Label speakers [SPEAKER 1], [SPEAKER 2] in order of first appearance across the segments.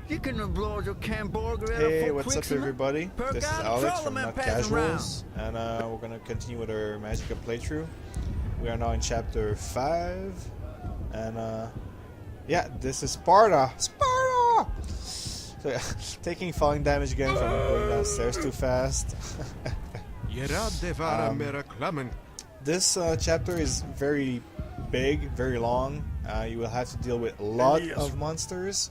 [SPEAKER 1] Hey, what's up everybody? This is Alex from NotCasuals, and we're gonna continue with our Magicka playthrough. We are now in chapter 5, and yeah, this is Sparta! Sparta! So yeah, taking falling damage again from going downstairs too fast. This chapter is very big, very long. You will have to deal with a lot of monsters.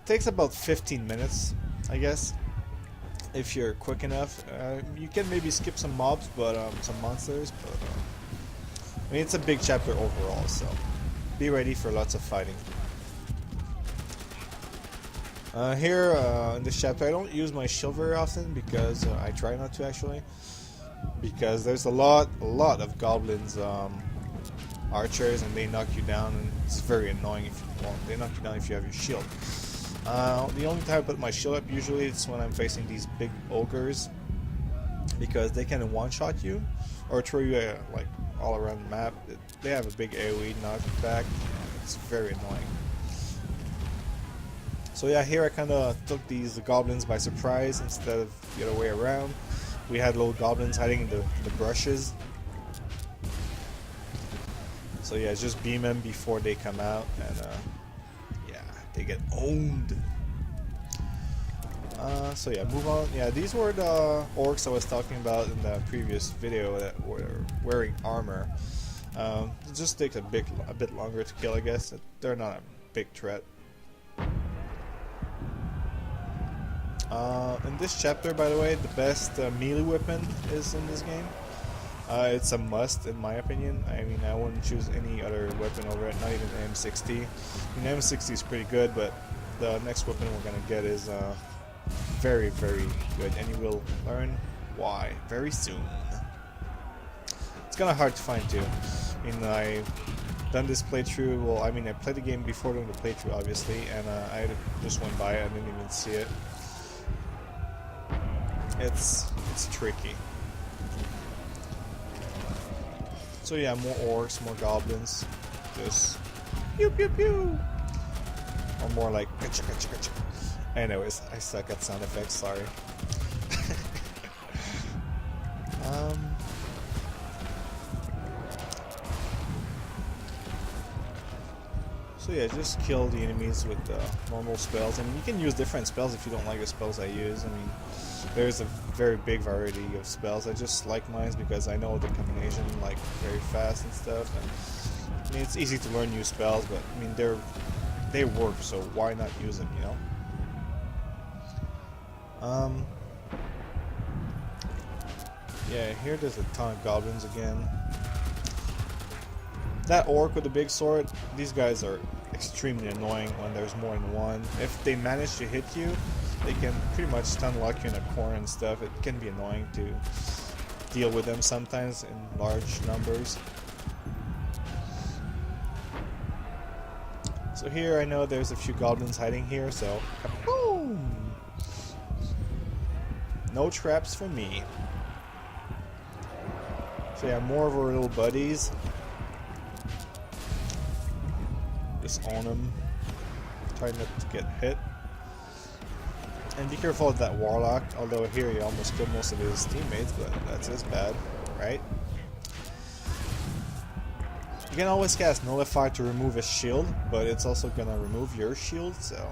[SPEAKER 1] Takes about 15 minutes, I guess, if you're quick enough. You can maybe skip some mobs, but some monsters. But I mean, it's a big chapter overall, so be ready for lots of fighting. Here in this chapter, I don't use my shield very often because I try not to actually, because there's a lot of goblins, archers, and they knock you down, and it's very annoying if they knock you down if you have your shield. The only time I put my shield up usually is when I'm facing these big ogres, because they can one-shot you or throw you like all around the map. They have a big AoE knockback. It's very annoying. So yeah, here I kind of took these goblins by surprise instead of the other way around. We had little goblins hiding in the brushes. So yeah, just beam them before they come out, and yeah, they get owned. So yeah, move on. Yeah, these were the orcs I was talking about in the previous video that were wearing armor. It just takes a bit longer to kill, I guess. They're not a big threat. In this chapter, by the way, the best melee weapon is in this game. It's a must in my opinion. I mean, I wouldn't choose any other weapon over it, not even the M60. I mean, the M60 is pretty good, but the next weapon we're gonna get is very, very good, and you will learn why very soon. It's kinda hard to find too. I mean, I've done this playthrough, well, I mean, I played the game before doing the playthrough, obviously, and I just went by it, I didn't even see it. It's tricky. So yeah, more orcs, more goblins, just pew pew pew, or more like kacha kacha kacha. Anyways, I suck at sound effects. Sorry. So yeah, just kill the enemies with normal spells. I mean, you can use different spells if you don't like the spells I use. I mean, there's a very big variety of spells. I just like mine because I know the combination like very fast and stuff. And I mean, it's easy to learn new spells, but I mean they work, so why not use them? You know. Yeah, here there's a ton of goblins again. That orc with the big sword, these guys are extremely annoying when there's more than one. If they manage to hit you, they can pretty much stun lock you in a corner and stuff. It can be annoying to deal with them sometimes in large numbers. So here I know there's a few goblins hiding here, so kaboom! No traps for me. So yeah, more of our little buddies. Just own them. Try not to get hit. And be careful of that warlock, although here he almost killed most of his teammates, but that's as bad, right? You can always cast Nullify to remove his shield, but it's also gonna remove your shield, so...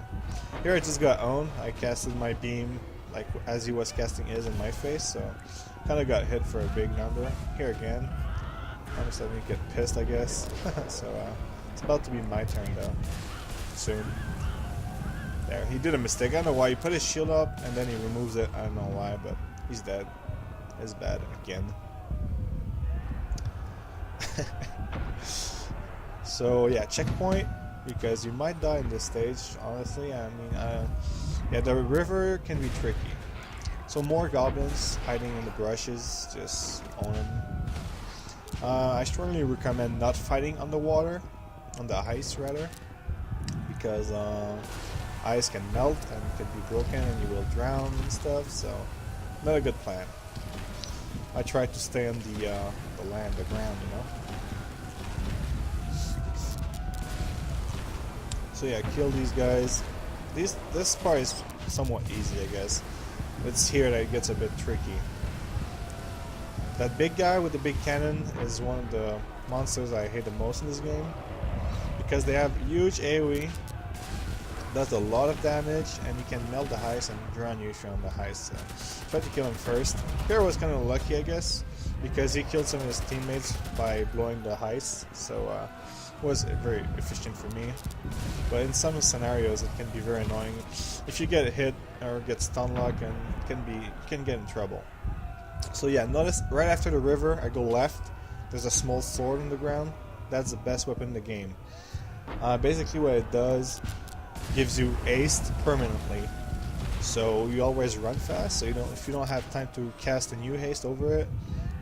[SPEAKER 1] Here I just got owned. I casted my beam like as he was casting his in my face, so kinda got hit for a big number. Here again. I'm starting to get pissed, I guess. So it's about to be my turn though. Soon. There, he did a mistake. I don't know why. He put his shield up and then he removes it. I don't know why, but he's dead. It's bad again. So yeah, checkpoint, because you might die in this stage, honestly. I mean, yeah, the river can be tricky. So more goblins hiding in the brushes, just own them. I strongly recommend not fighting on the water, on the ice rather, because ice can melt and can be broken and you will drown and stuff, so not a good plan. I tried to stay on the land, the ground, you know. So yeah, kill these guys. This part is somewhat easy, I guess. It's here that it gets a bit tricky. That big guy with the big cannon is one of the monsters I hate the most in this game, because they have huge AoE, does a lot of damage, and you can melt the heist and drown you if you're on the heist. So try to kill him first. Here was kind of lucky, I guess, because he killed some of his teammates by blowing the heist, so it was very efficient for me. But in some scenarios it can be very annoying. If you get hit or get stun locked, and you can get in trouble. So yeah, notice right after the river I go left, there's a small sword on the ground. That's the best weapon in the game. Basically what it does, gives you aced permanently. So you always run fast, so if you don't have time to cast a new haste over it,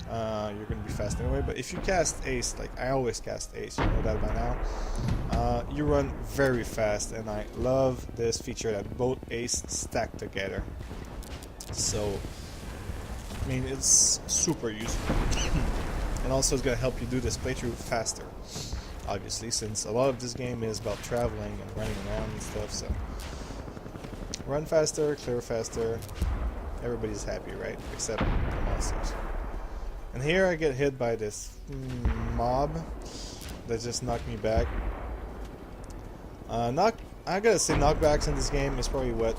[SPEAKER 1] you're going to be fast anyway. But if you cast ace, like I always cast ace, you know that by now, you run very fast, and I love this feature that both ace stack together. So I mean, it's super useful. And also it's going to help you do this playthrough faster, obviously, since a lot of this game is about traveling and running around and stuff. So run faster, clear faster, everybody's happy, right? Except the monsters. And here I get hit by this mob that just knocked me back. I gotta say, knockbacks in this game is probably what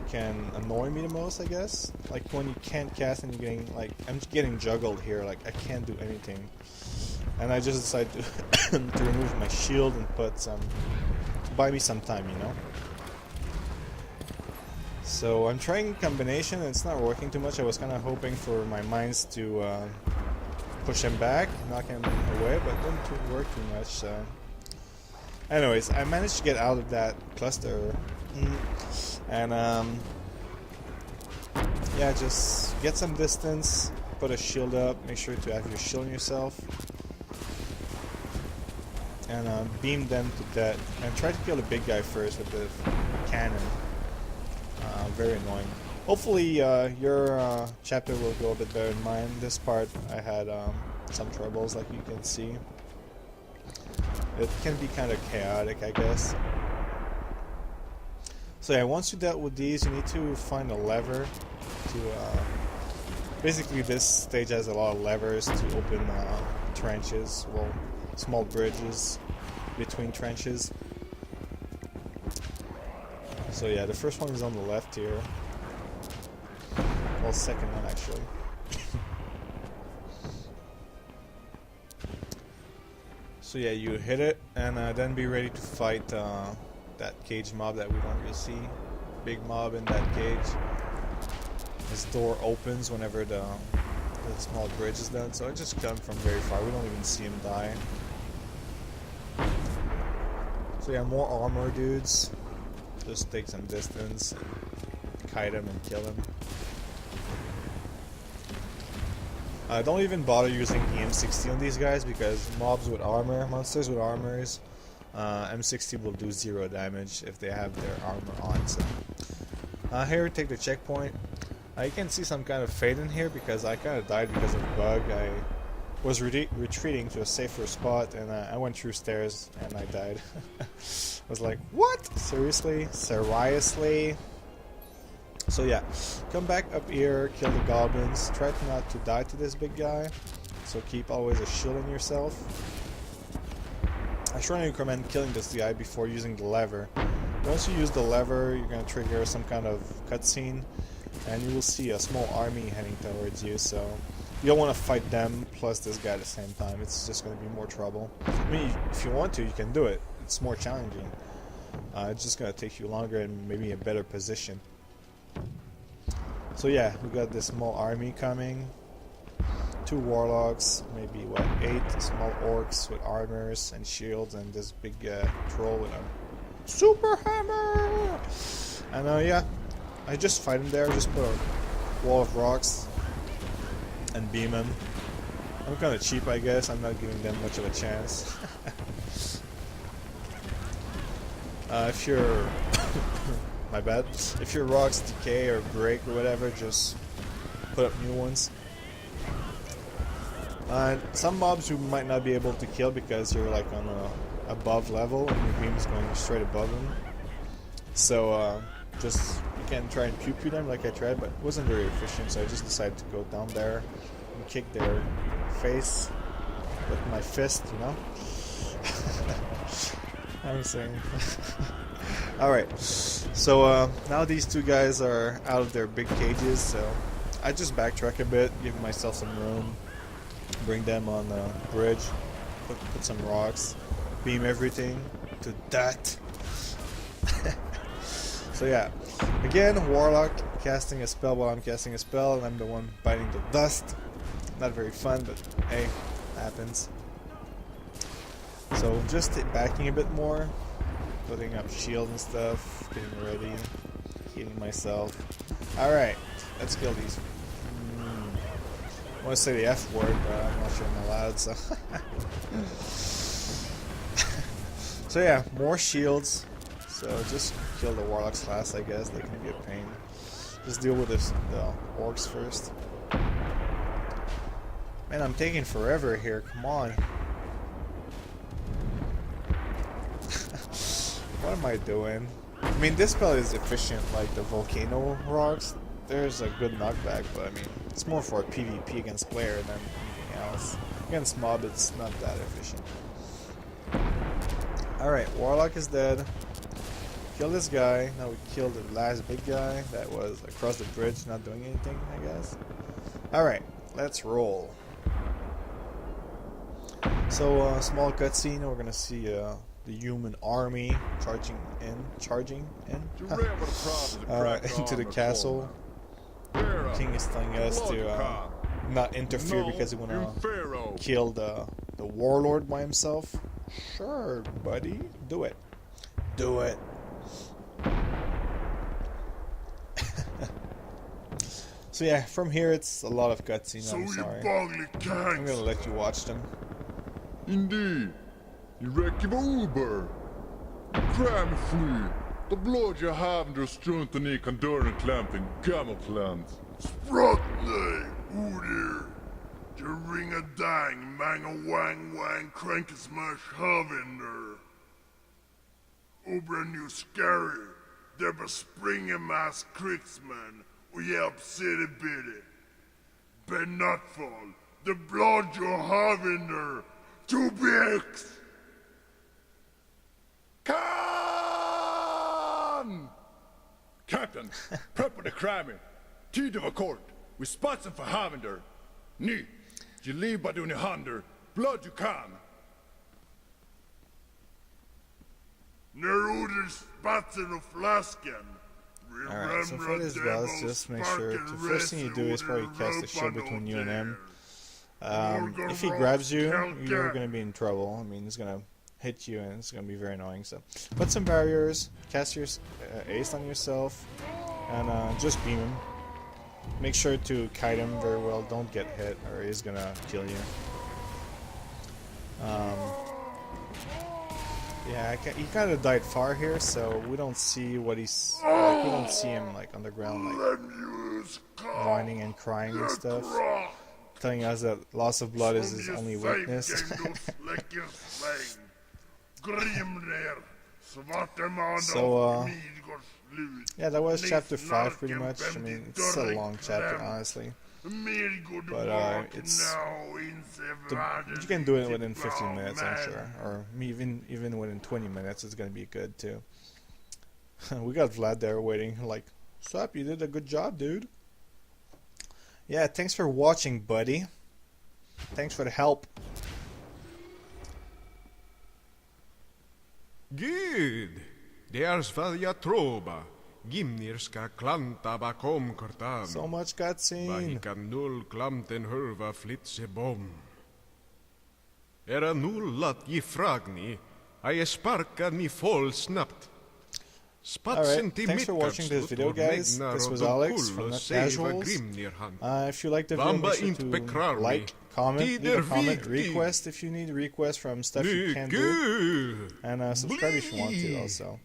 [SPEAKER 1] can annoy me the most, I guess. Like when you can't cast and you're getting, like, I'm getting juggled here, like I can't do anything. And I just decided to, to remove my shield and put some, buy me some time, you know. So I'm trying combination and it's not working too much. I was kind of hoping for my mines to push him back, knock him away, but it didn't work too much. So anyways, I managed to get out of that cluster. And yeah, just get some distance, put a shield up, make sure to have your shield on yourself, and beam them to death, and try to kill the big guy first with the cannon. Very annoying. Hopefully your chapter will go a bit better than mine. This part I had some troubles, like you can see. It can be kind of chaotic, I guess. So yeah, once you dealt with these, you need to find a lever to, basically this stage has a lot of levers to open trenches, well, small bridges between trenches. So yeah, the first one is on the left here. Well, second one actually. So yeah, you hit it, and then be ready to fight that cage mob that we don't really see. Big mob in that cage. His door opens whenever the small bridge is done, so I just come from very far. We don't even see him die. So yeah, more armor dudes. Just take some distance, kite him and kill him. Don't even bother using the M60 on these guys, because mobs with armor, monsters with armors, M60 will do 0 damage if they have their armor on. So here, take the checkpoint. You can see some kind of fade in here because I kind of died because of a bug. I was retreating to a safer spot, and I went through stairs and I died. I was like, what? Seriously? Seriously? So yeah, come back up here, kill the goblins, try not to die to this big guy, so keep always a shield on yourself. I strongly recommend killing this guy before using the lever. Once you use the lever, you're going to trigger some kind of cutscene, and you will see a small army heading towards you, so you don't want to fight them plus this guy at the same time. It's just going to be more trouble. I mean, if you want to, you can do it. It's more challenging. It's just going to take you longer and maybe a better position. So yeah, we got this small army coming. 2 warlocks, maybe what, 8 small orcs with armors and shields, and this big troll with a super hammer. And yeah, I just fight him there. Just put a wall of rocks and beam him. I'm kind of cheap, I guess. I'm not giving them much of a chance. If your my bad. If your rocks decay or break or whatever, just put up new ones. Some mobs you might not be able to kill because you're like on a above level, and your beam is going straight above them. So just you can try and pew them like I tried, but it wasn't very efficient. So I just decided to go down there and kick their face with my fist, you know. I'm saying. Alright, so now these two guys are out of their big cages, so I just backtrack a bit, give myself some room, bring them on the bridge, put some rocks, beam everything to that. So yeah, again, Warlock casting a spell while I'm casting a spell, and I'm the one biting the dust. Not very fun, but hey, happens. So just backing a bit more, putting up shield and stuff, getting ready, healing myself. Alright, let's kill these. I want to say the F word, but I'm not sure I'm allowed, so. So yeah, more shields. So just kill the Warlocks last, I guess. They can be a pain. Just deal with this, the orcs first. Man, I'm taking forever here, come on. What am I doing? I mean, this spell is efficient like the volcano rocks. There's a good knockback, but I mean, it's more for PvP against player than anything else. Against mob, it's not that efficient. Alright, Warlock is dead. Kill this guy. Now we killed the last big guy that was across the bridge, not doing anything, I guess. Alright, let's roll. So, small cutscene, we're gonna see the human army charging in into the castle. King is telling us to not interfere because he wanna kill the warlord by himself. Sure, buddy, do it. Do it. So yeah, from here it's a lot of cutscenes. I'm sorry. I'm gonna let you watch them.
[SPEAKER 2] Indeed. You räcker vad Uber. Kram fly. Då blåd jag havn strunt och ni kan dörren klampen gammelplant.
[SPEAKER 3] Sprotney, Udir. You ring a dang, mang a wang wang, crank a smash havinder. Ubra nu scary. There be springa mass krigsman. Och hjälp city biddy. Ben nutfall. The blood you havinder. 2 bix.
[SPEAKER 2] Come! Captain, prep the cramming. Tid of a court. We spotsen for Havender. Ni, you leave by doing a hunder. Blood you can.
[SPEAKER 3] Neruder spatsen of flasken.
[SPEAKER 1] Alright, so for this boss, just make sure the first thing you do is probably cast a shield between you and him. If he grabs you, you're gonna be in trouble. I mean, he's gonna hit you and it's gonna be very annoying. So, put some barriers, cast your ace on yourself, and just beam him. Make sure to kite him very well. Don't get hit, or he's gonna kill you. Yeah, he kind of died far here, so we don't see what he's. Like, we don't see him like on the ground, like whining and crying and stuff, telling us that loss of blood is his only weakness. So, yeah, that was chapter 5 pretty much. I mean, it's a long chapter, honestly. But it's you can do it within 15 minutes, I'm sure, or even within 20 minutes. It's gonna be good too. We got Vlad there waiting, like, "Sup, you did a good job, dude." Yeah, thanks for watching, buddy. Thanks for the help.
[SPEAKER 4] Gud, deras välja troba. Gimnir ska klanta bakom kortan.
[SPEAKER 1] So much cutscene.
[SPEAKER 4] Bahikan null klamten hurva flitse bom. Era nullat ge fragni. Aje sparkar ni fall snabbt.
[SPEAKER 1] Alright, thanks for watching this video, guys. This was Alex from NotCasuals. If you like the video, make sure to like, comment, leave a comment, request if you need requests from stuff you can't do, and subscribe if you want to also.